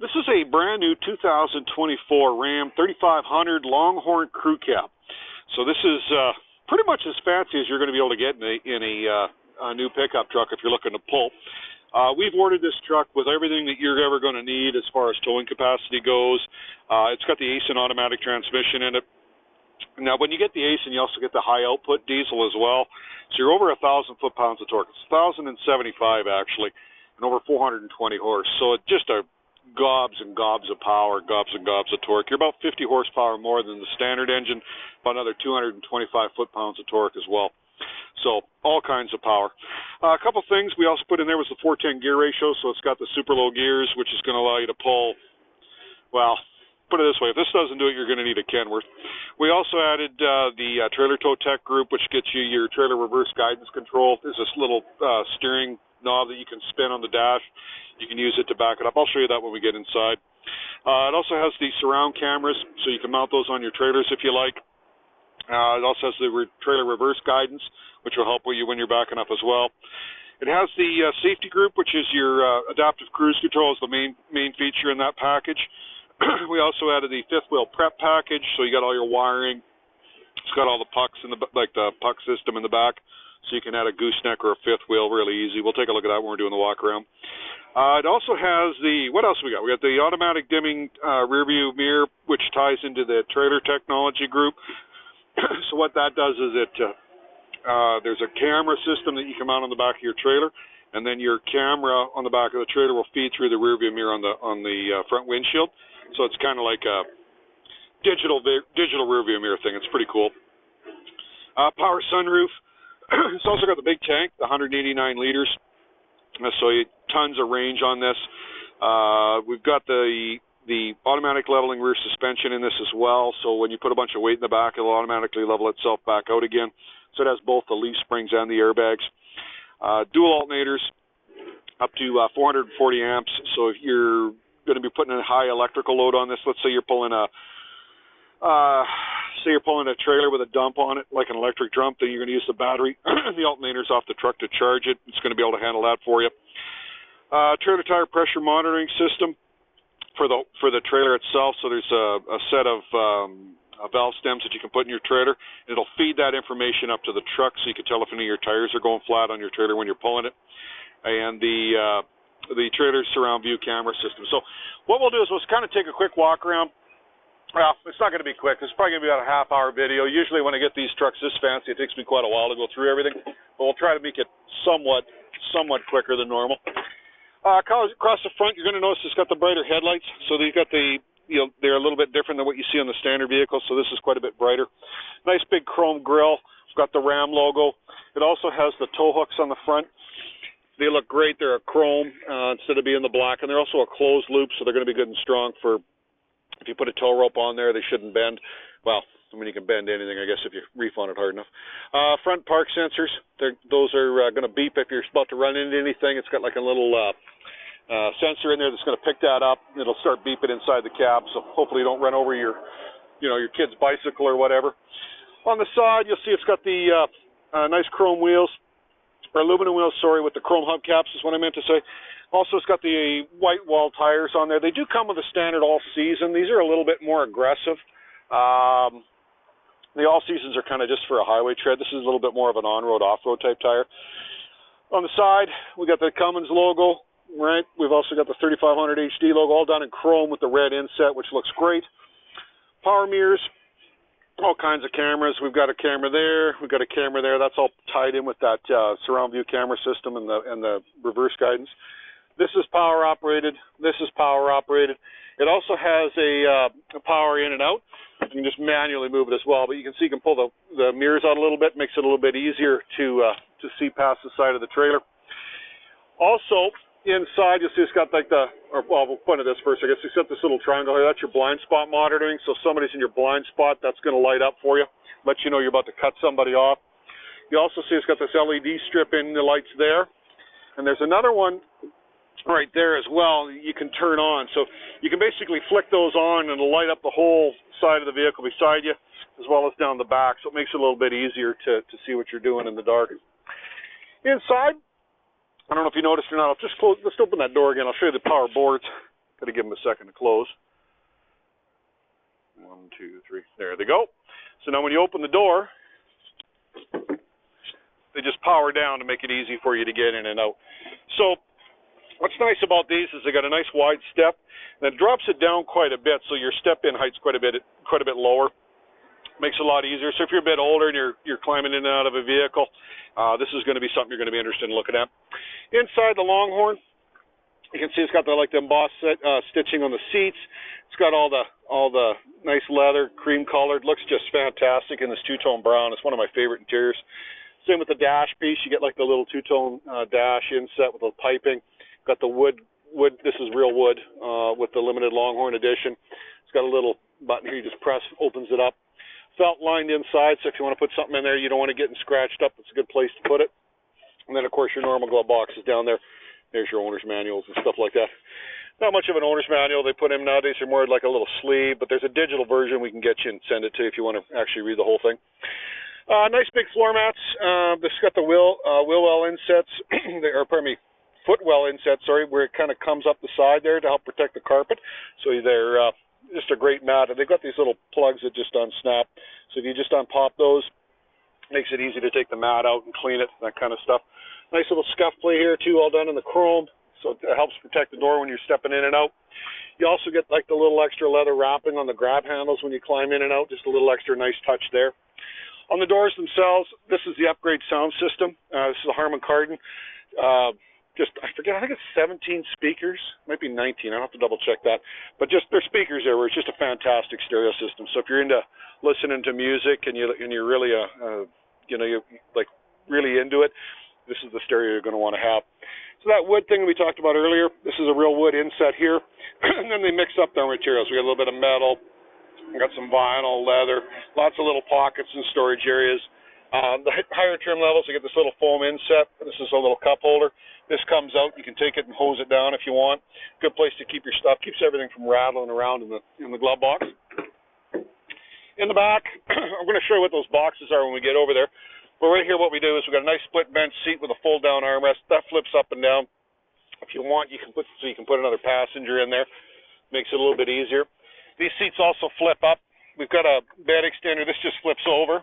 This is a brand new 2024 Ram 3500 Longhorn Crew Cab. So this is pretty much as fancy as you're going to be able to get in a new pickup truck if you're looking to pull. We've ordered this truck with everything that you're ever going to need as far as towing capacity goes. It's got the Aisin automatic transmission in it. Now, when you get the Aisin, you also get the high output diesel as well. So you're over 1,000 foot-pounds of torque. It's 1,075 actually, and over 420 horse. So it's just a gobs and gobs of power, gobs and gobs of torque. You're about 50 horsepower more than the standard engine, about another 225 foot-pounds of torque as well. So all kinds of power. A couple things we also put in there was the 410 gear ratio, so it's got the super low gears, which is going to allow you to pull, well, put it this way, if this doesn't do it, you're going to need a Kenworth. We also added the Trailer Tow Tech group, which gets you your trailer reverse guidance control. There's this little steering knob that you can spin on the dash. You can use it to back it up. I'll show you that when we get inside. It also has the surround cameras, so you can mount those on your trailers if you like. It also has the trailer reverse guidance, which will help you when you're backing up as well. It has the safety group, which is your adaptive cruise control, is the main feature in that package. We also added the fifth wheel prep package, so you got all your wiring. It's got all the pucks in the the puck system in the back, so you can add a gooseneck or a fifth wheel really easy. We'll take a look at that when we're doing the walk around. It also has the, what else we got? We got the automatic dimming rear view mirror, which ties into the trailer technology group. So what that does is there's a camera system that you can mount on the back of your trailer, and then your camera on the back of the trailer will feed through the rear view mirror on the front windshield. So it's kind of like a digital rear view mirror thing. It's pretty cool. Power sunroof. It's also got the big tank, the 189 liters. So tons of range on this. We've got the automatic leveling rear suspension in this as well. So when you put a bunch of weight in the back, it'll automatically level itself back out again. So it has both the leaf springs and the airbags. Dual alternators up to 440 amps. So if you're going to be putting a high electrical load on this, let's say you're pulling a trailer with a dump on it, like an electric dump, then you're going to use the battery, the alternators off the truck to charge it. It's going to be able to handle that for you. Trailer tire pressure monitoring system for the trailer itself. So there's a set of valve stems that you can put in your trailer. It'll feed that information up to the truck, so you can tell if any of your tires are going flat on your trailer when you're pulling it. And the trailer surround view camera system. So what we'll do is we'll kind of take a quick walk around. Well, it's not going to be quick. It's probably going to be about a half-hour video. Usually when I get these trucks this fancy, it takes me quite a while to go through everything. But we'll try to make it somewhat quicker than normal. Across the front, you're going to notice it's got the brighter headlights. So they've got they're a little bit different than what you see on the standard vehicle. So this is quite a bit brighter. Nice big chrome grille. It's got the Ram logo. It also has the tow hooks on the front. They look great. They're a chrome instead of being the black. And they're also a closed loop, so they're going to be good and strong for, if you put a tow rope on there, they shouldn't bend. Well, I mean, you can bend anything, I guess, if you reef on it hard enough. Front park sensors. Those are going to beep if you're about to run into anything. It's got like a little sensor in there that's going to pick that up. It'll start beeping inside the cab, so hopefully you don't run over your kid's bicycle or whatever. On the side, you'll see it's got the nice chrome wheels, or aluminum wheels, sorry, with the chrome hubcaps is what I meant to say. Also, it's got the white wall tires on there. They do come with a standard all-season. These are a little bit more aggressive. The all-seasons are kind of just for a highway tread. This is a little bit more of an on-road, off-road type tire. On the side, we got the Cummins logo, right? We've also got the 3500 HD logo, all done in chrome with the red inset, which looks great. Power mirrors, all kinds of cameras. We've got a camera there. We've got a camera there. That's all tied in with that surround view camera system and the reverse guidance. This is power operated. This is power operated. It also has a power in and out. You can just manually move it as well, but you can see you can pull the mirrors out a little bit, makes it a little bit easier to see past the side of the trailer. Also, inside you'll see it's got like we'll point at this first. I guess it's got this little triangle here. That's your blind spot monitoring. So if somebody's in your blind spot, that's going to light up for you, let you know you're about to cut somebody off. You also see it's got this LED strip in the lights there, and there's another one right there as well you can turn on. So you can basically flick those on and it'll light up the whole side of the vehicle beside you as well as down the back, so it makes it a little bit easier to see what you're doing in the dark. Inside, I don't know if you noticed or not, let's open that door again. I'll show you the power boards. Got to give them a second to close. 1, 2, 3. There they go. So now when you open the door, they just power down to make it easy for you to get in and out. So what's nice about these is they got a nice wide step, and it drops it down quite a bit, so your step-in height's quite a bit lower. Makes it a lot easier. So if you're a bit older and you're climbing in and out of a vehicle, this is going to be something you're going to be interested in looking at. Inside the Longhorn, you can see it's got the embossed stitching on the seats. It's got all the nice leather, cream colored. Looks just fantastic in this two-tone brown. It's one of my favorite interiors. Same with the dash piece. You get like the little two-tone dash inset with the piping. Got the wood. This is real wood with the limited Longhorn edition. It's got a little button here. You just press, opens it up. Felt lined inside, so if you want to put something in there you don't want to get scratched up, it's a good place to put it. And then, of course, your normal glove box is down there. There's your owner's manuals and stuff like that. Not much of an owner's manual. They put in nowadays. They're more like a little sleeve, but there's a digital version we can get you and send it to you if you want to actually read the whole thing. Nice big floor mats. This has got the wheel well insets, footwell insets, where it kind of comes up the side there to help protect the carpet. So they're just a great mat. And they've got these little plugs that just unsnap. So if you just unpop those, it makes it easy to take the mat out and clean it, that kind of stuff. Nice little scuff plate here too, all done in the chrome. So it helps protect the door when you're stepping in and out. You also get like the little extra leather wrapping on the grab handles when you climb in and out, just a little extra nice touch there. On the doors themselves, this is the upgrade sound system. This is a Harman Kardon. I think it's 17 speakers, might be 19. I have to double check that. But just there's speakers there where it's just a fantastic stereo system. So if you're into listening to music and you're really you're like really into it, this is the stereo you're going to want to have. So that wood thing we talked about earlier, this is a real wood inset here. And then they mix up their materials. We got a little bit of metal. We got some vinyl, leather, lots of little pockets and storage areas. The higher trim levels, you get this little foam inset. This is a little cup holder. This comes out. You can take it and hose it down if you want. Good place to keep your stuff. Keeps everything from rattling around in the glove box. In the back, I'm going to show you what those boxes are when we get over there. But right here, what we do is we've got a nice split bench seat with a fold-down armrest. That flips up and down. If you want, you can put another passenger in there. Makes it a little bit easier. These seats also flip up. We've got a bed extender. This just flips over.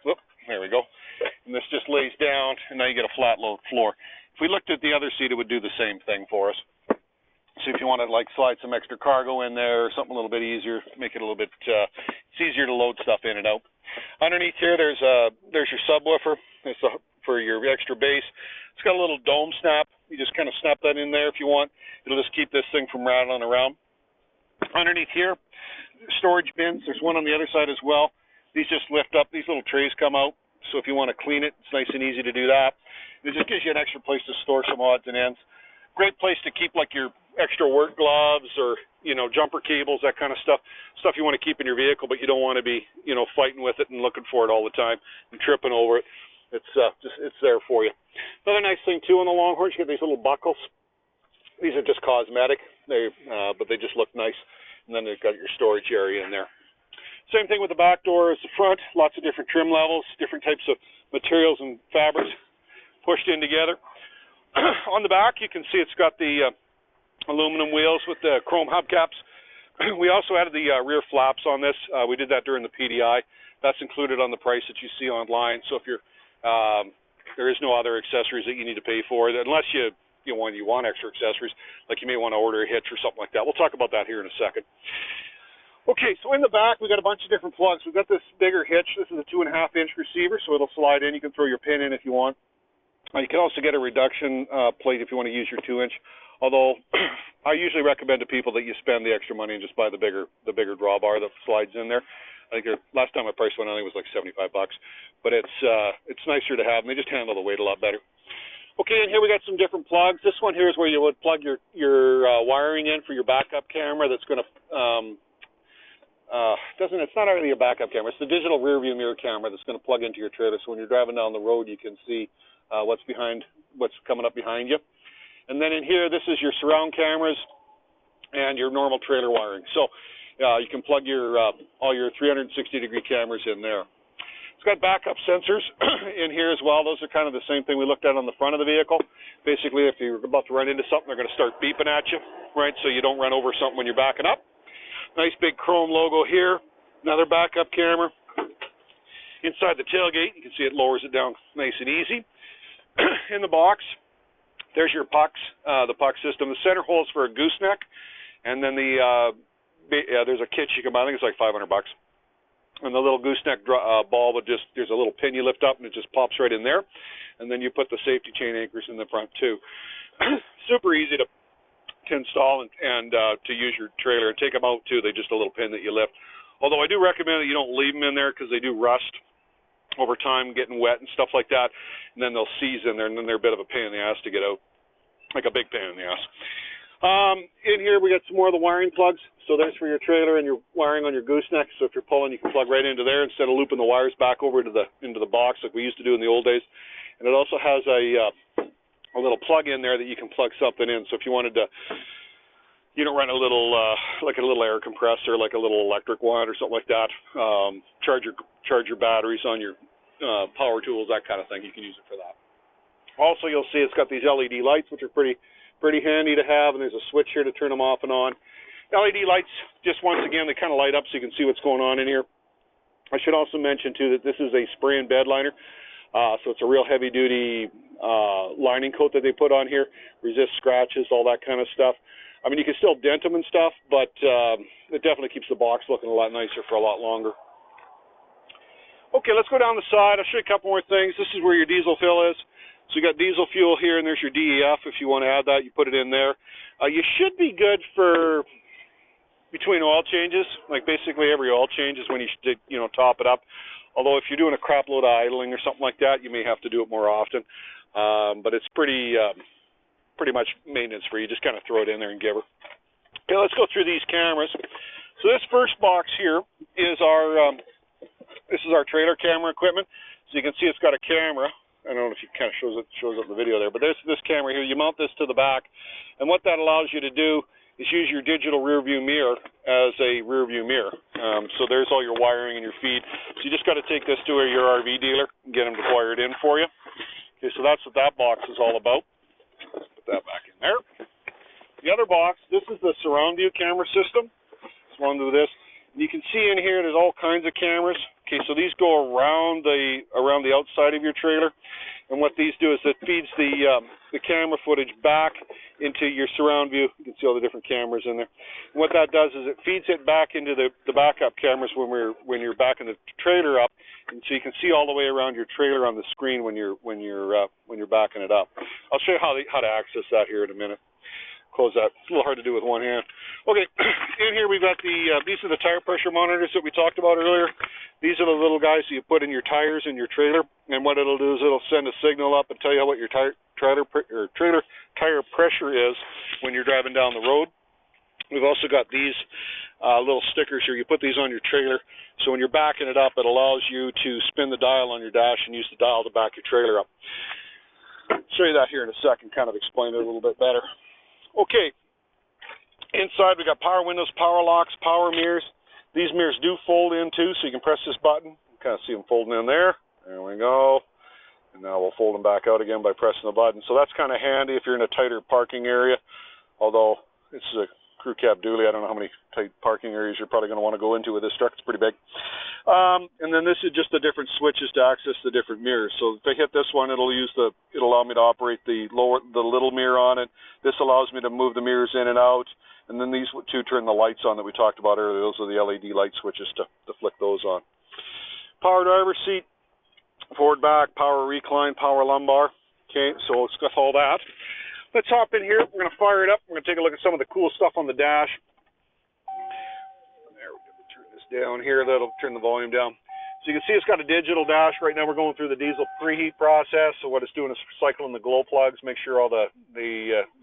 Whoop, there we go. And this just lays down, and now you get a flat load floor. If we looked at the other seat, it would do the same thing for us. So if you want to slide some extra cargo in there or something a little bit easier, make it a little bit it's easier to load stuff in and out. Underneath here, there's your subwoofer. It's for your extra bass. It's got a little dome snap. You just kind of snap that in there if you want. It'll just keep this thing from rattling around. Underneath here, storage bins. There's one on the other side as well. These just lift up. These little trays come out. So if you want to clean it, it's nice and easy to do that. It just gives you an extra place to store some odds and ends. Great place to keep like your extra work gloves or jumper cables, that kind of stuff you want to keep in your vehicle, but you don't want to be fighting with it and looking for it all the time and tripping over it. It's there for you. Another nice thing too on the Longhorns, you get these little buckles. These are just cosmetic, but they just look nice. And then they've got your storage area in there. Same thing with the back door as the front. Lots of different trim levels, different types of materials and fabrics pushed in together. On the back, you can see it's got the aluminum wheels with the chrome hubcaps. We also added the rear flaps on this. We did that during the PDI. That's included on the price that you see online. So if there is no other accessories that you need to pay for, unless you want extra accessories, like you may want to order a hitch or something like that. We'll talk about that here in a second. Okay, so in the back, we've got a bunch of different plugs. We've got this bigger hitch. This is a 2.5-inch receiver, so it'll slide in. You can throw your pin in if you want. You can also get a reduction plate if you want to use your 2-inch. Although I usually recommend to people that you spend the extra money and just buy the bigger drawbar that slides in there. I think last time my price went on, it was like $75, but it's nicer to have, and they just handle the weight a lot better. Okay, and here we got some different plugs. This one here is where you would plug your wiring in for your backup camera. That's going to it's not really a backup camera. It's the digital rear view mirror camera that's going to plug into your trailer. So when you're driving down the road, you can see what's coming up behind you. And then in here, this is your surround cameras and your normal trailer wiring. So you can plug all your 360-degree cameras in there. It's got backup sensors in here as well. Those are kind of the same thing we looked at on the front of the vehicle. Basically, if you're about to run into something, they're going to start beeping at you, right? So you don't run over something when you're backing up. Nice big chrome logo here. Another backup camera. Inside the tailgate, you can see it lowers it down nice and easy. In the box, there's your pucks, the puck system. The center hole is for a gooseneck, and then there's a kit you can buy. I think it's like $500. And the little gooseneck ball would there's a little pin you lift up, and it just pops right in there. And then you put the safety chain anchors in the front too. Super easy to install and to use your trailer, and take them out too. They're just a little pin that you lift. Although I do recommend that you don't leave them in there because they do rust over time, getting wet and stuff like that, and then they'll seize in there, and then they're a bit of a pain in the ass to get out, like a big pain in the ass. In here we got some more of the wiring plugs. So there's for your trailer and your wiring on your gooseneck. So if you're pulling, you can plug right into there instead of looping the wires back over to into the box like we used to do in the old days. And it also has a little plug in there that you can plug something in. So if you wanted to, you know, run a little like a little air compressor, like a little electric one or something like that, charge your batteries on your power tools, that kind of thing. You can use it for that. Also, you'll see it's got these LED lights, which are pretty handy to have, and there's a switch here to turn them off and on. LED lights, just once again, they kind of light up so you can see what's going on in here. I should also mention too that this is a spray and bed liner, so it's a real heavy-duty lining coat that they put on here, resist scratches, all that kind of stuff. I mean, you can still dent them and stuff, but it definitely keeps the box looking a lot nicer for a lot longer. Okay, let's go down the side. I'll show you a couple more things. This is where your diesel fill is. So you got diesel fuel here, and there's your DEF. If you want to add that, you put it in there. You should be good for between oil changes. Like basically every oil change is when you should, you know, top it up. Although if you're doing a crap load of idling or something like that, you may have to do it more often. But it's pretty much maintenance free. You just kind of throw it in there and give her. Okay, let's go through these cameras. So this first box here is our trailer camera equipment. So you can see it's got a camera. I don't know if it kind of shows up in the video there, but there's this camera here. You mount this to the back, and what that allows you to do is use your digital rear view mirror as a rear view mirror. So there's all your wiring and your feed. So you just got to take this to your RV dealer and get them to wire it in for you. Okay, so that's what that box is all about. Put that back in there. The other box, this is the surround view camera system. Let's run through this. And you can see in here there's all kinds of cameras. Okay, so these go around the outside of your trailer, and what these do is it feeds the camera footage back into your surround view. You can see all the different cameras in there. And what that does is it feeds it back into the backup cameras when you're backing the trailer up, and so you can see all the way around your trailer on the screen when you're backing it up. I'll show you how to access that here in a minute. Close that. It's a little hard to do with one hand. Okay, in here we've got these are the tire pressure monitors that we talked about earlier. These are the little guys that you put in your tires in your trailer, and what it'll do is it'll send a signal up and tell you what your trailer tire pressure is when you're driving down the road. We've also got these little stickers here. You put these on your trailer, so when you're backing it up, it allows you to spin the dial on your dash and use the dial to back your trailer up. I'll show you that here in a second, kind of explain it a little bit better. Okay, inside we got power windows, power locks, power mirrors. These mirrors do fold in too, so you can press this button. You kind of see them folding in there. There we go. And now we'll fold them back out again by pressing the button. So that's kind of handy if you're in a tighter parking area. Although this is a crew cab dually, I don't know how many tight parking areas you're probably going to want to go into with this truck. It's pretty big. And then this is just the different switches to access the different mirrors. So if I hit this one, it'll allow me to operate the little mirror on it. This allows me to move the mirrors in and out. And then these two turn the lights on that we talked about earlier. Those are the LED light switches to flick those on. Power driver's seat, forward back, power recline, power lumbar. Okay, so let's go all that. Let's hop in here. We're going to fire it up. We're going to take a look at some of the cool stuff on the dash. There, we're going to turn this down here. That'll turn the volume down. So you can see it's got a digital dash. Right now we're going through the diesel preheat process. So what it's doing is cycling the glow plugs, make sure all the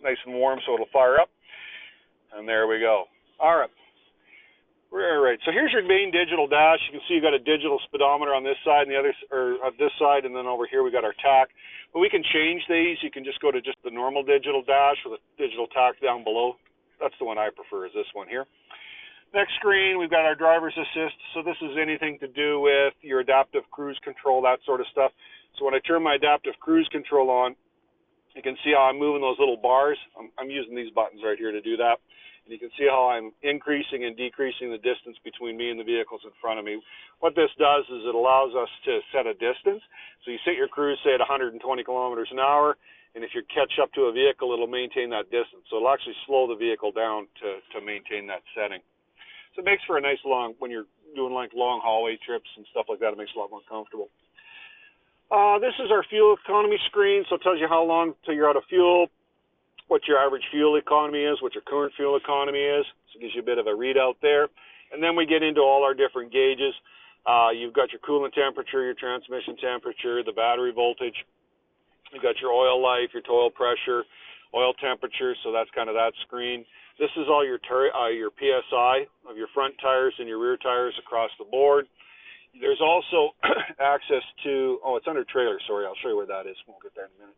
nice and warm so it'll fire up. And there we go. All right. So here's your main digital dash. You can see you got a digital speedometer on this side and the other, or on this side, and then over here we got our tach. But we can change these. You can just go to just the normal digital dash with a digital tach down below. That's the one I prefer, is this one here. Next screen, we've got our driver's assist. So this is anything to do with your adaptive cruise control, that sort of stuff. So when I turn my adaptive cruise control on, you can see how I'm moving those little bars. I'm using these buttons right here to do that. And you can see how I'm increasing and decreasing the distance between me and the vehicles in front of me. What this does is it allows us to set a distance. So you set your cruise, say, at 120 kilometers an hour, and if you catch up to a vehicle, it'll maintain that distance. So it'll actually slow the vehicle down to maintain that setting. So it makes for a nice long, when you're doing like long hallway trips and stuff like that, it makes it a lot more comfortable. This is our fuel economy screen, so it tells you how long till you're out of fuel, what your average fuel economy is, what your current fuel economy is. So it gives you a bit of a readout there. And then we get into all our different gauges. You've got your coolant temperature, your transmission temperature, the battery voltage. You've got your oil life, your oil pressure, oil temperature, so that's kind of that screen. This is all your PSI of your front tires and your rear tires across the board. There's also access to, it's under trailer, sorry, I'll show you where that is. We'll get there in a minute.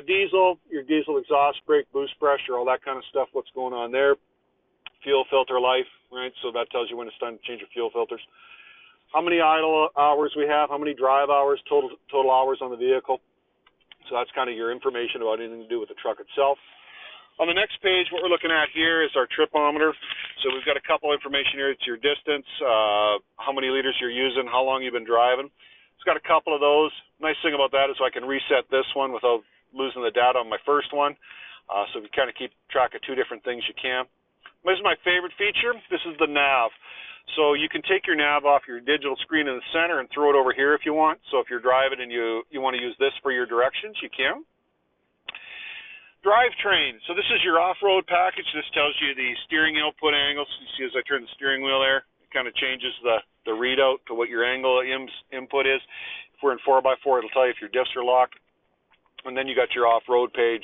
Diesel, your diesel exhaust brake, boost pressure, all that kind of stuff, what's going on there. Fuel filter life, right, so that tells you when it's time to change your fuel filters. How many idle hours we have, how many drive hours, total hours on the vehicle. So that's kind of your information about anything to do with the truck itself. On the next page, what we're looking at here is our tripometer. So we've got a couple information here. It's your distance, how many liters you're using, how long you've been driving. It's got a couple of those. Nice thing about that is I can reset this one without losing the data on my first one. So if you kind of keep track of two different things, you can. This is my favorite feature. This is the nav. So you can take your nav off your digital screen in the center and throw it over here if you want. So if you're driving and you want to use this for your directions, you can. Drivetrain. So this is your off-road package. This tells you the steering output angles. You see as I turn the steering wheel there, it kind of changes the readout to what your angle input is. If we're in 4x4, it'll tell you if your diffs are locked. And then you got your off-road page.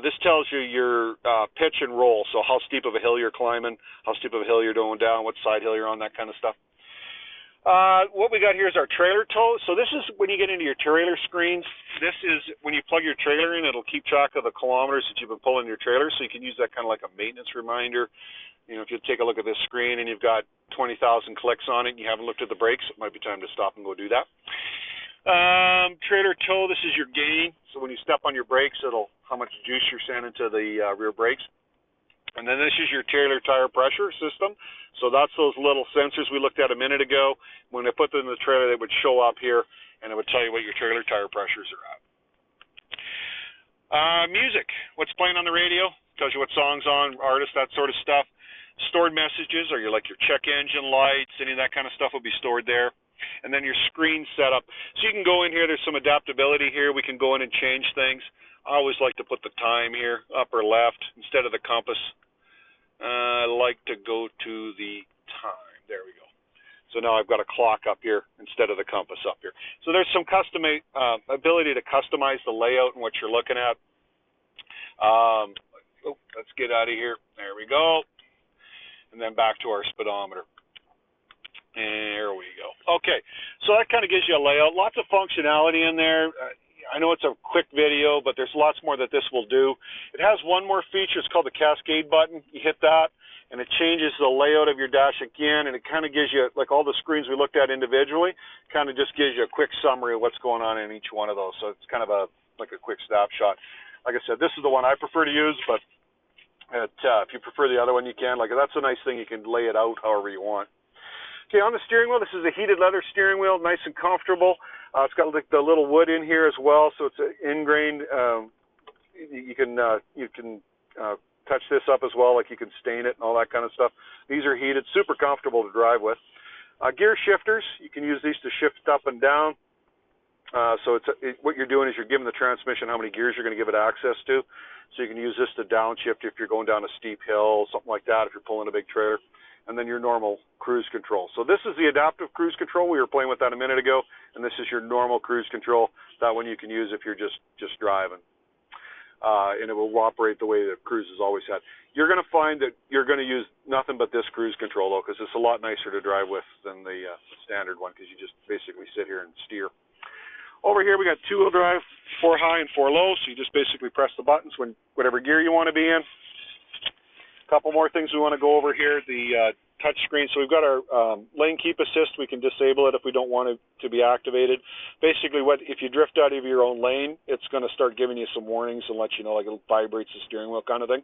This tells you your pitch and roll, so how steep of a hill you're climbing, how steep of a hill you're going down, what side hill you're on, that kind of stuff. What we got here is our trailer tow. So this is when you get into your trailer screens. This is when you plug your trailer in, it'll keep track of the kilometers that you've been pulling your trailer, so you can use that kind of like a maintenance reminder. You know, if you take a look at this screen and you've got 20,000 clicks on it and you haven't looked at the brakes, it might be time to stop and go do that. Trailer tow, this is your gain. So when you step on your brakes, it'll how much juice you're sending to the rear brakes. And then this is your trailer tire pressure system. So that's those little sensors we looked at a minute ago. When I put them in the trailer, they would show up here, and it would tell you what your trailer tire pressures are at. Music, what's playing on the radio, tells you what song's on, artists, that sort of stuff. Stored messages, or your check engine lights, any of that kind of stuff will be stored there. And then your screen setup. So you can go in here, there's some adaptability here. We can go in and change things. I always like to put the time here, upper left, instead of the compass. I like to go to the time. There we go. So now I've got a clock up here instead of the compass up here. So there's some ability to customize the layout and what you're looking at. Let's get out of here. There we go. And then back to our speedometer. There we go. Okay, so that kind of gives you a layout. Lots of functionality in there. I know it's a quick video, but there's lots more that this will do. It has one more feature. It's called the cascade button. You hit that, and it changes the layout of your dash again, and it kind of gives you, like all the screens we looked at individually, kind of just gives you a quick summary of what's going on in each one of those. So it's kind of like a quick snapshot. Like I said, this is the one I prefer to use, but if you prefer the other one, you can. That's a nice thing. You can lay it out however you want. Okay, on the steering wheel, this is a heated leather steering wheel, nice and comfortable. It's got the little wood in here as well, so it's ingrained. You can touch this up as well, like you can stain it and all that kind of stuff. These are heated, super comfortable to drive with. Gear shifters, you can use these to shift up and down. So what you're doing is you're giving the transmission how many gears you're going to give it access to. So you can use this to downshift if you're going down a steep hill, something like that, if you're pulling a big trailer. And then your normal cruise control. So this is the adaptive cruise control. We were playing with that a minute ago, and this is your normal cruise control. That one you can use if you're just driving. And it will operate the way that cruise has always had. You're going to find that you're going to use nothing but this cruise control, though, because it's a lot nicer to drive with than the standard one, because you just basically sit here and steer. Over here we got two-wheel drive, 4 high and 4 low, so you just basically press the buttons whatever gear you want to be in. Couple more things we want to go over here. The touch screen. So we've got our lane keep assist. We can disable it if we don't want it to be activated. Basically, if you drift out of your own lane, it's going to start giving you some warnings and let you know, like it vibrates the steering wheel kind of thing.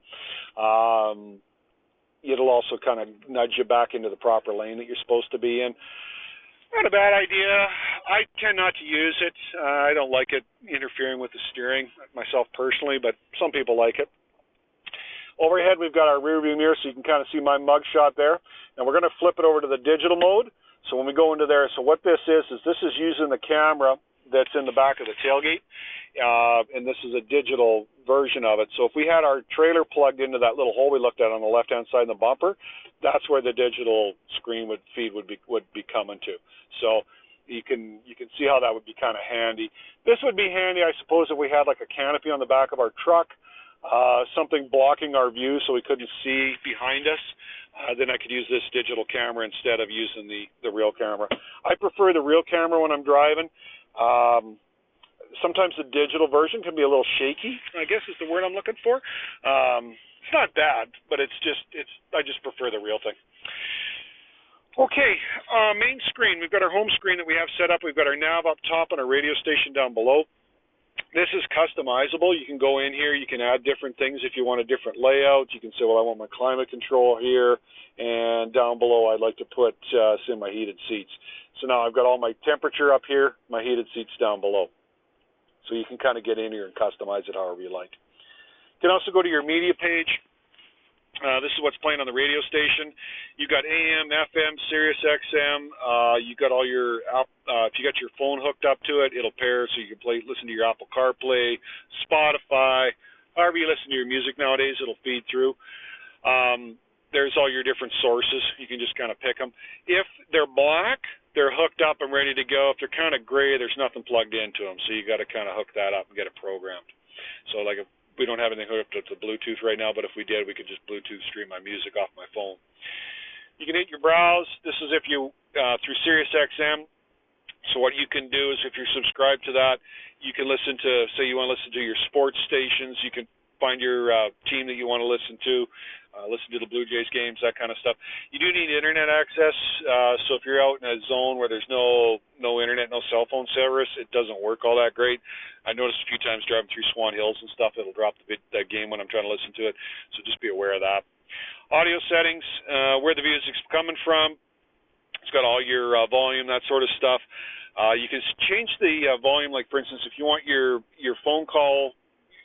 It'll also kind of nudge you back into the proper lane that you're supposed to be in. Not a bad idea. I tend not to use it. I don't like it interfering with the steering myself personally, but some people like it. Overhead, we've got our rear view mirror, so you can kind of see my mug shot there. And we're going to flip it over to the digital mode. So when we go into there, so what this is using the camera that's in the back of the tailgate, and this is a digital version of it. So if we had our trailer plugged into that little hole we looked at on the left-hand side of the bumper, that's where the digital screen would be coming to. So you can see how that would be kind of handy. This would be handy, I suppose, if we had like a canopy on the back of our truck. Something blocking our view so we couldn't see behind us, then I could use this digital camera instead of using the real camera. I prefer the real camera when I'm driving. Sometimes the digital version can be a little shaky, I guess is the word I'm looking for. It's not bad, but I just prefer the real thing. Okay, main screen. We've got our home screen that we have set up. We've got our nav up top and our radio station down below. This is customizable. You can go in here. You can add different things if you want a different layout. You can say, well, I want my climate control here, and down below I'd like to put say my heated seats. So now I've got all my temperature up here, my heated seats down below. So you can kind of get in here and customize it however you like. You can also go to your media page. This is what's playing on the radio station. You've got AM, FM, Sirius XM. You've got all your, if you got your phone hooked up to it, it'll pair so you can listen to your Apple CarPlay, Spotify, however you listen to your music nowadays, it'll feed through. There's all your different sources. You can just kind of pick them. If they're black, they're hooked up and ready to go. If they're kind of gray, there's nothing plugged into them. So you got to kind of hook that up and get it programmed. So like if we don't have anything hooked up to Bluetooth right now, but if we did, we could just Bluetooth stream my music off my phone. You can hit your browse. This is if you, through Sirius XM. So what you can do is if you're subscribed to that, you can listen to, say you want to listen to your sports stations. You can find your team that you want to listen to the Blue Jays games, that kind of stuff. You do need internet access. So if you're out in a zone where there's no internet, no cell phone service, it doesn't work all that great. I noticed a few times driving through Swan Hills and stuff, it'll drop the game when I'm trying to listen to it. So just be aware of that. Audio settings, where the music's coming from. It's got all your volume, that sort of stuff. You can change the volume, like for instance, if you want your phone call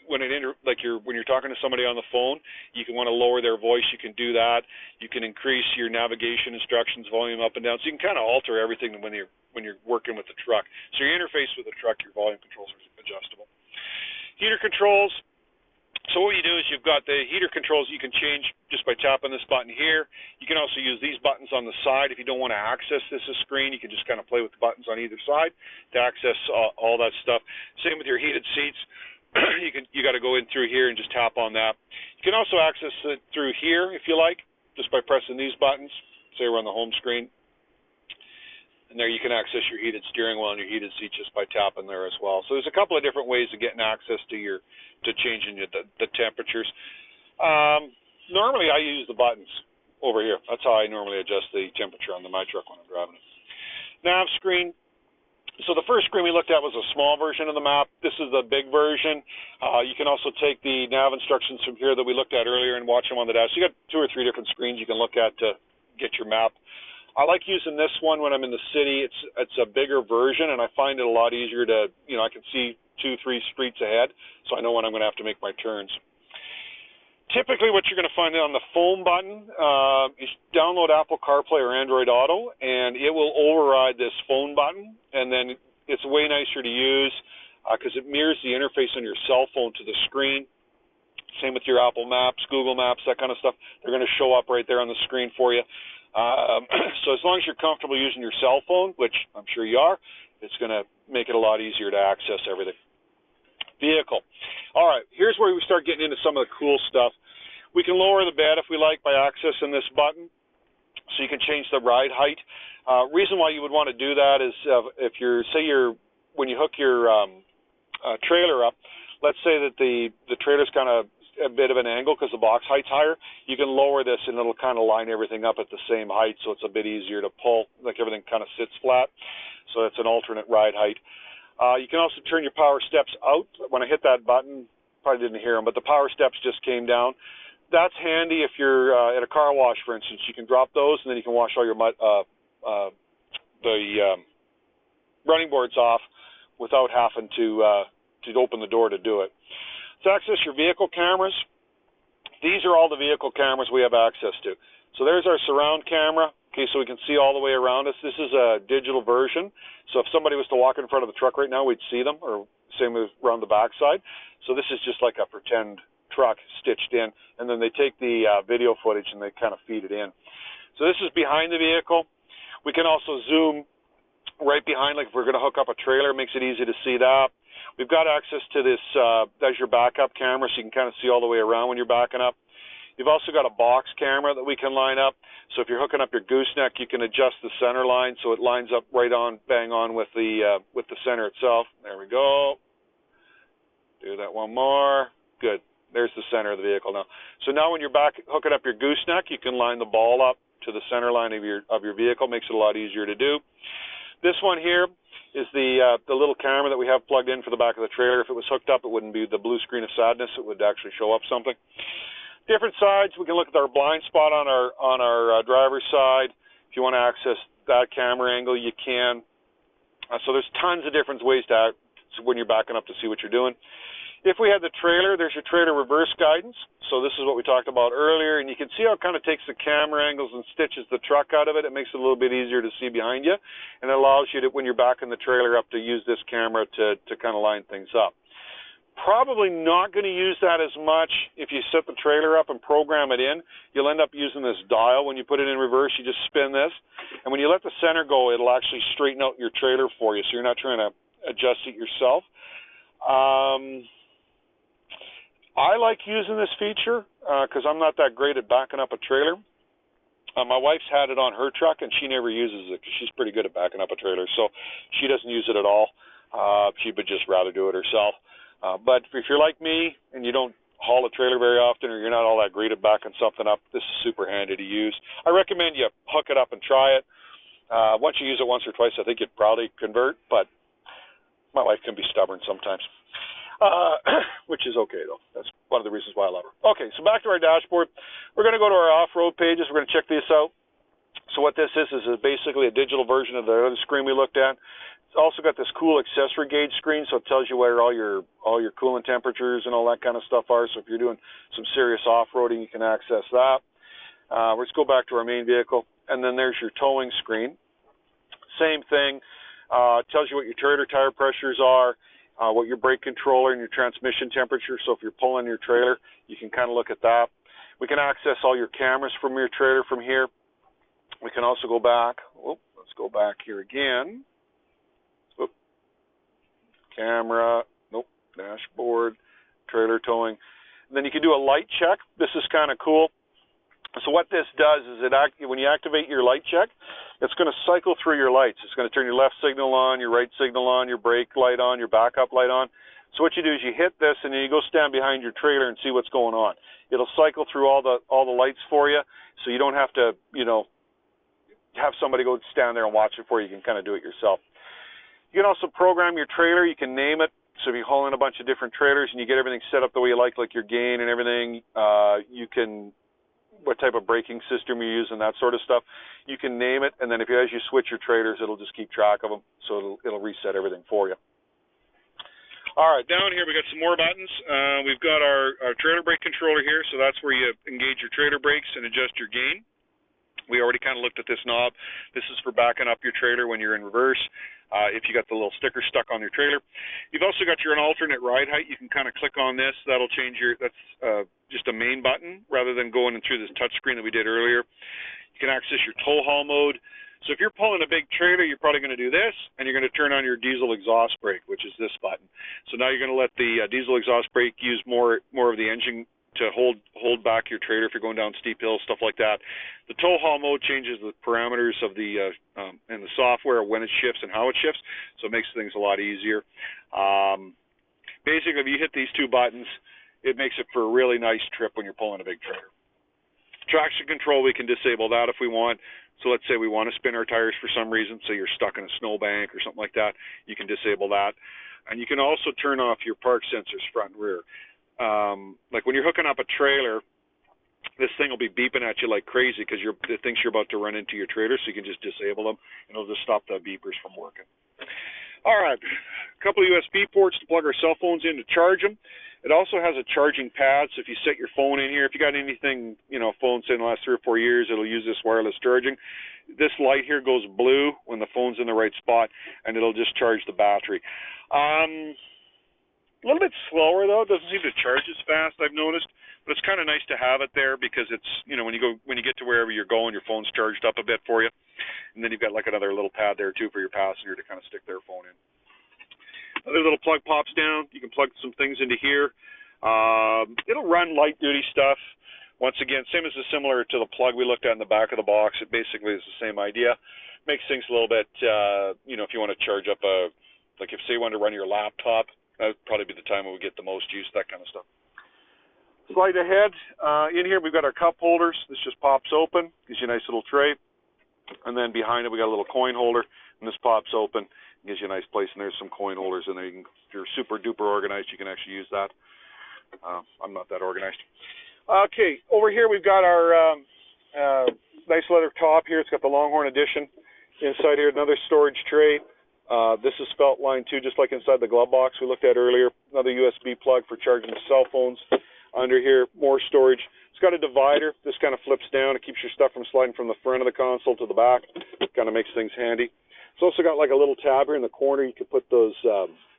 when you're talking to somebody on the phone, you can want to lower their voice. You can do that. You can increase your navigation instructions volume up and down. So you can kind of alter everything when you're working with the truck. So your interface with the truck, your volume controls are adjustable. Heater controls. So what you do is you've got the heater controls you can change just by tapping this button here. You can also use these buttons on the side. If you don't want to access this screen, you can just kind of play with the buttons on either side to access all that stuff. Same with your heated seats. You got to go in through here and just tap on that. You can also access it through here if you like, just by pressing these buttons. Say we're on the home screen. And there you can access your heated steering wheel and your heated seat just by tapping there as well. So there's a couple of different ways of getting access to changing the temperatures. Normally I use the buttons over here. That's how I normally adjust the temperature on my truck when I'm driving it. Nav screen. So the first screen we looked at was a small version of the map. This is the big version. You can also take the nav instructions from here that we looked at earlier and watch them on the dash. So you got 2 or 3 different screens you can look at to get your map. I like using this one when I'm in the city. It's a bigger version, and I find it a lot easier to, I can see 2-3 streets ahead, so I know when I'm going to have to make my turns. Typically what you're going to find on the phone button is download Apple CarPlay or Android Auto, and it will override this phone button, and then it's way nicer to use because it mirrors the interface on your cell phone to the screen. Same with your Apple Maps, Google Maps, that kind of stuff. They're going to show up right there on the screen for you. So as long as you're comfortable using your cell phone, which I'm sure you are, it's going to make it a lot easier to access everything. Vehicle. All right, here's where we start getting into some of the cool stuff. We can lower the bed if we like by accessing this button, so you can change the ride height. Reason why you would want to do that is if when you hook your trailer up, let's say that the trailer's kind of a bit of an angle because the box height's higher, you can lower this and it'll kind of line everything up at the same height, so it's a bit easier to pull, like everything kind of sits flat. So it's an alternate ride height. You can also turn your power steps out. When I hit that button, probably didn't hear them, but the power steps just came down. That's handy if you're at a car wash, for instance. You can drop those, and then you can wash all your running boards off without having to open the door to do it. To access your vehicle cameras, these are all the vehicle cameras we have access to. So there's our surround camera, okay, so we can see all the way around us. This is a digital version, so if somebody was to walk in front of the truck right now, we'd see them, or same as around the backside. So this is just like a pretend truck stitched in, and then they take the video footage and they kind of feed it in. So this is behind the vehicle. We can also zoom right behind, like if we're going to hook up a trailer, it makes it easy to see that. We've got access to this, as your backup camera, so you can kind of see all the way around when you're backing up. You've also got a box camera that we can line up. So if you're hooking up your gooseneck, you can adjust the center line so it lines up right on, bang on with the center itself. There we go. Do that one more. Good. There's the center of the vehicle now. So now when you're back hooking up your gooseneck, you can line the ball up to the center line of your vehicle. Makes it a lot easier to do. This one here is the little camera that we have plugged in for the back of the trailer. If it was hooked up, it wouldn't be the blue screen of sadness. It would actually show up something. Different sides. We can look at our blind spot on our driver's side. If you want to access that camera angle, you can. So there's tons of different ways to when you're backing up to see what you're doing. If we had the trailer, there's your trailer reverse guidance. So this is what we talked about earlier, and you can see how it kind of takes the camera angles and stitches the truck out of it. It makes it a little bit easier to see behind you, and it allows you to, when you're backing the trailer up, to use this camera to kind of line things up. Probably not going to use that as much if you set the trailer up and program it in. You'll end up using this dial. When you put it in reverse, you just spin this, and when you let the center go, it'll actually straighten out your trailer for you, so you're not trying to adjust it yourself. I like using this feature because I'm not that great at backing up a trailer. My wife's had it on her truck, and she never uses it because she's pretty good at backing up a trailer, so she doesn't use it at all. She would just rather do it herself. But if you're like me and you don't haul a trailer very often, or you're not all that great at backing something up, this is super handy to use. I recommend you hook it up and try it. Once you use it once or twice, I think you'd probably convert, but my wife can be stubborn sometimes. Which is okay, though. That's one of the reasons why I love her. Okay, so back to our dashboard. We're going to go to our off-road pages. We're going to check this out. So what this is basically a digital version of the other screen we looked at. It's also got this cool accessory gauge screen, so it tells you where all your coolant temperatures and all that kind of stuff are. So if you're doing some serious off-roading, you can access that. Let's go back to our main vehicle, and then there's your towing screen. Same thing. It tells you what your trailer tire pressures are. What your brake controller and your transmission temperature. So if you're pulling your trailer, you can kind of look at that. We can access all your cameras from your trailer from here. We can also go back. Oh, let's go back here again. Oop. Camera. Nope. Dashboard. Trailer towing. And then you can do a light check. This is kind of cool. So what this does is when you activate your light check, it's going to cycle through your lights. It's going to turn your left signal on, your right signal on, your brake light on, your backup light on. So what you do is you hit this, and then you go stand behind your trailer and see what's going on. It'll cycle through all the lights for you, so you don't have to, have somebody go stand there and watch it for you. You can kind of do it yourself. You can also program your trailer. You can name it. So if you haul in a bunch of different trailers and you get everything set up the way you like your gain and everything, you can, what type of braking system you're using, that sort of stuff. You can name it, and then as you switch your trailers, it'll just keep track of them, so it'll reset everything for you. All right, down here we got some more buttons. We've got our trailer brake controller here, so that's where you engage your trailer brakes and adjust your gain. We already kind of looked at this knob. This is for backing up your trailer when you're in reverse. If you got the little sticker stuck on your trailer. You've also got an alternate ride height. You can kind of click on this. That'll change that's just a main button rather than going through this touch screen that we did earlier. You can access your tow haul mode. So if you're pulling a big trailer, you're probably going to do this, and you're going to turn on your diesel exhaust brake, which is this button. So now you're going to let the diesel exhaust brake use more of the engine to hold back your trailer if you're going down steep hills, stuff like that. The tow haul mode changes the parameters of the and the software, when it shifts and how it shifts, so it makes things a lot easier. Basically, if you hit these two buttons, it makes it for a really nice trip when you're pulling a big trailer. Traction control, we can disable that if we want. So let's say we want to spin our tires for some reason, so you're stuck in a snowbank or something like that, you can disable that. And you can also turn off your park sensors front and rear. Like when you're hooking up a trailer, this thing will be beeping at you like crazy because it thinks you're about to run into your trailer, so you can just disable them, and it'll just stop the beepers from working. All right, a couple of USB ports to plug our cell phones in to charge them. It also has a charging pad, so if you set your phone in here, if you got anything, phone say in the last 3 or 4 years, it'll use this wireless charging. This light here goes blue when the phone's in the right spot, and it'll just charge the battery. A little bit slower though; it doesn't seem to charge as fast, I've noticed. But it's kind of nice to have it there because it's, when you get to wherever you're going, your phone's charged up a bit for you, and then you've got like another little pad there too for your passenger to kind of stick their phone in. Another little plug pops down. You can plug some things into here. It'll run light duty stuff. Once again, similar to the plug we looked at in the back of the box. It basically is the same idea. Makes things a little bit, if you want to charge up like if say you want to run your laptop, that would probably be the time when we get the most use, that kind of stuff. Slide ahead. In here we've got our cup holders. This just pops open, gives you a nice little tray. And then behind it we got a little coin holder, and this pops open. Gives you a nice place, and there's some coin holders in there. If you're super duper organized, you can actually use that. I'm not that organized. Okay, over here we've got our nice leather top here. It's got the Longhorn edition. Inside here, another storage tray. This is felt line too, just like inside the glove box we looked at earlier. Another USB plug for charging cell phones. Under here, more storage. It's got a divider. This kind of flips down. It keeps your stuff from sliding from the front of the console to the back. It kind of makes things handy. It's also got like a little tab here in the corner. You can put those,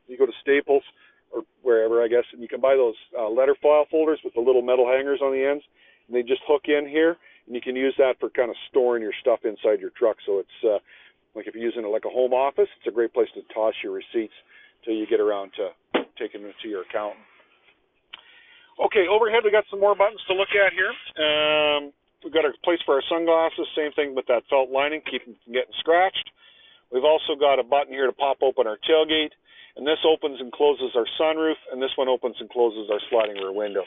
you go to Staples or wherever, I guess, and you can buy those letter file folders with the little metal hangers on the ends. And they just hook in here, and you can use that for kind of storing your stuff inside your truck. So it's like if you're using it like a home office, it's a great place to toss your receipts till you get around to taking them to your accountant. Okay, overhead we got some more buttons to look at here. We've got a place for our sunglasses, same thing with that felt lining, keep them from getting scratched. We've also got a button here to pop open our tailgate, and this opens and closes our sunroof, and this one opens and closes our sliding rear window.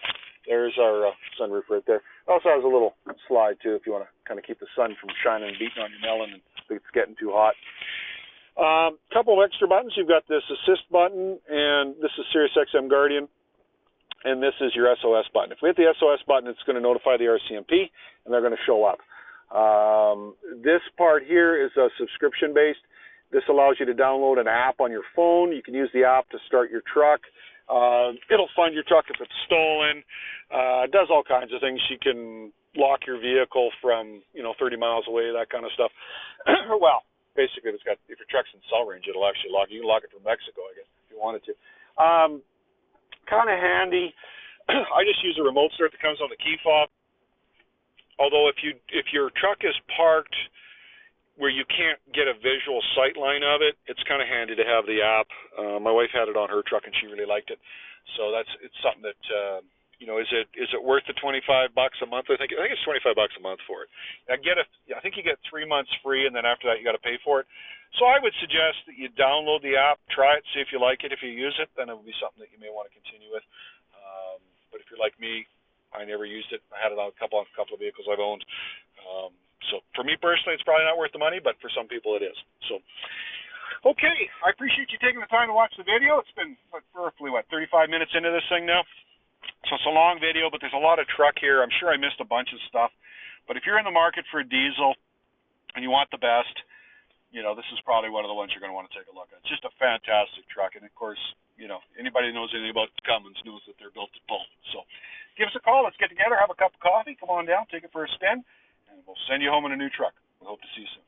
There's our sunroof right there. It also has a little slide too if you want to kind of keep the sun from shining and beating on your melon and if it's getting too hot. Couple of extra buttons. You've got this assist button, and this is Sirius XM Guardian, and this is your SOS button. If we hit the SOS button, it's going to notify the RCMP, and they're going to show up. This part here is subscription-based. This allows you to download an app on your phone. You can use the app to start your truck. It'll find your truck if it's stolen. It does all kinds of things. You can lock your vehicle from 30 miles away, that kind of stuff. Well, basically, if your truck's in cell range, it'll actually lock. You can lock it from Mexico, I guess, if you wanted to. Kind of handy. I just use a remote start that comes on the key fob. Although if your truck is parked where you can't get a visual sight line of it, it's kind of handy to have the app. My wife had it on her truck and she really liked it. So it's something that is it worth the $25 a month? I think it's $25 a month for it. I think you get 3 months free, and then after that you got to pay for it. So I would suggest that you download the app, try it, see if you like it. If you use it, then it would be something that you may want to continue with. But if you're like me, I never used it. I had it on a couple of vehicles I've owned. So for me personally, it's probably not worth the money, but for some people it is. So, okay, I appreciate you taking the time to watch the video. It's been roughly 35 minutes into this thing now. So it's a long video, but there's a lot of truck here. I'm sure I missed a bunch of stuff. But if you're in the market for a diesel and you want the best, this is probably one of the ones you're going to want to take a look at. It's just a fantastic truck. And, of course, anybody who knows anything about Cummins knows that they're built to pull. So give us a call. Let's get together, have a cup of coffee. Come on down, take it for a spin, and we'll send you home in a new truck. We hope to see you soon.